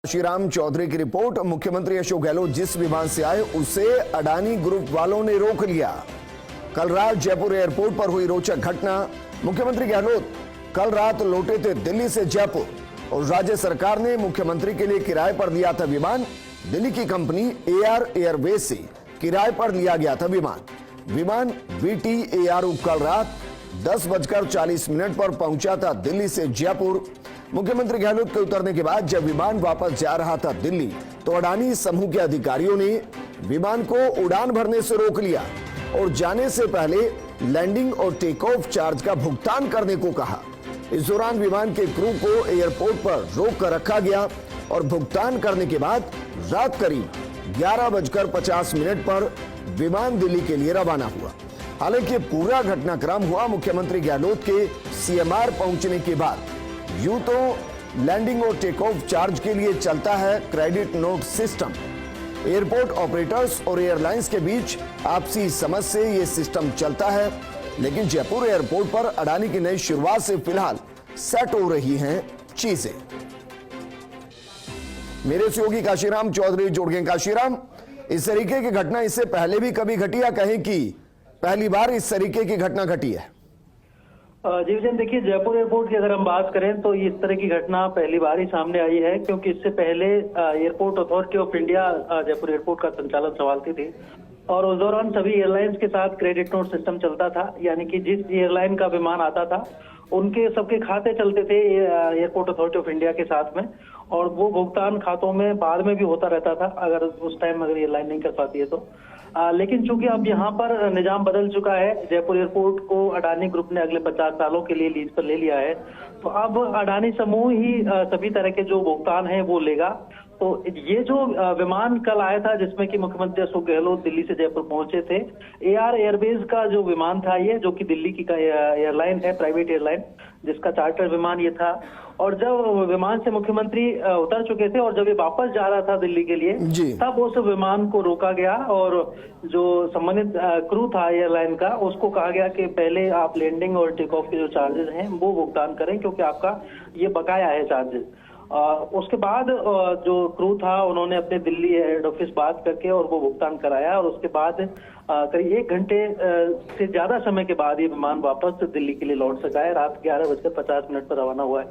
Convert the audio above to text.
काशीराम चौधरी की रिपोर्ट। मुख्यमंत्री अशोक गहलोत जिस विमान से आए उसे अडानी ग्रुप वालों ने रोक लिया। कल रात जयपुर एयरपोर्ट पर हुई रोचक घटना। मुख्यमंत्री गहलोत कल रात लौटे थे दिल्ली से जयपुर और राज्य सरकार ने मुख्यमंत्री के लिए किराए पर लिया था विमान। दिल्ली की कंपनी एआर एयरवेज से किराए पर लिया गया था विमान VT-ARU कल रात 10:40 पर पहुंचा था दिल्ली से जयपुर। मुख्यमंत्री गहलोत के उतरने के बाद जब विमान वापस जा रहा था दिल्ली, तो अडानी समूह के अधिकारियों ने विमान को उड़ान भरने से रोक लिया और जाने से पहले लैंडिंग और टेक ऑफ चार्ज का भुगतान करने को कहा। इस दौरान विमान के क्रू को एयरपोर्ट पर रोक कर रखा गया और भुगतान करने के बाद रात करीब 11:50 पर विमान दिल्ली के लिए रवाना हुआ। हालांकि पूरा घटनाक्रम हुआ मुख्यमंत्री गहलोत के CMR पहुंचने के बाद। यूं तो लैंडिंग और टेक ऑफ चार्ज के लिए चलता है credit note system. Airport operators और एयरलाइंस के बीच आपसी समझ से यह सिस्टम चलता है, लेकिन जयपुर एयरपोर्ट पर अडानी की नई शुरुआत से फिलहाल सेट हो रही हैं चीजें। मेरे सहयोगी काशीराम चौधरी जुड़ गए। काशीराम, इस तरीके की घटना इससे पहले भी कभी घटी या कहें कि पहली बार इस तरीके की घटना घटी है? जी विजय, देखिए जयपुर एयरपोर्ट की अगर हम बात करें तो इस तरह की घटना पहली बार ही सामने आई है, क्योंकि इससे पहले airport authority of India Jaipur airport का संचालन संभालती थी और उस दौरान सभी एयरलाइंस के साथ क्रेडिट नोट सिस्टम चलता था। यानी कि जिस एयरलाइन का विमान आता था उनके सबके खाते चलते थे एयरपोर्ट अथॉरिटी ऑफ इंडिया के साथ में, और वो भुगतान खातों में बाद में भी होता रहता था अगर उस टाइम अगर एयरलाइन नहीं कर पाती है तो। लेकिन चूंकि अब यहाँ पर निजाम बदल चुका है, जयपुर एयरपोर्ट को अडानी ग्रुप ने अगले 50 सालों के लिए लीज पर ले लिया है, तो अब अडानी समूह ही सभी तरह के जो भुगतान है वो लेगा। तो ये जो विमान कल आया था जिसमें कि मुख्यमंत्री अशोक गहलोत दिल्ली से जयपुर पहुंचे थे, एआर एयरवेज का जो विमान था ये, जो कि दिल्ली की एयरलाइन है, प्राइवेट एयरलाइन, जिसका चार्टर विमान ये था। और जब विमान से मुख्यमंत्री उतर चुके थे और जब ये वापस जा रहा था दिल्ली के लिए, तब उस विमान को रोका गया और जो संबंधित क्रू था एयरलाइन का, उसको कहा गया कि पहले आप लैंडिंग और टेक ऑफ के जो चार्जेस हैं वो भुगतान करें, क्योंकि आपका ये बकाया है चार्जेस। उसके बाद जो क्रू था उन्होंने अपने दिल्ली हेड ऑफिस बात करके और वो भुगतान कराया, और उसके बाद करीब 1 घंटे से ज्यादा समय के बाद ये विमान वापस दिल्ली के लिए लौट सका है। रात 11:50 पर रवाना हुआ है।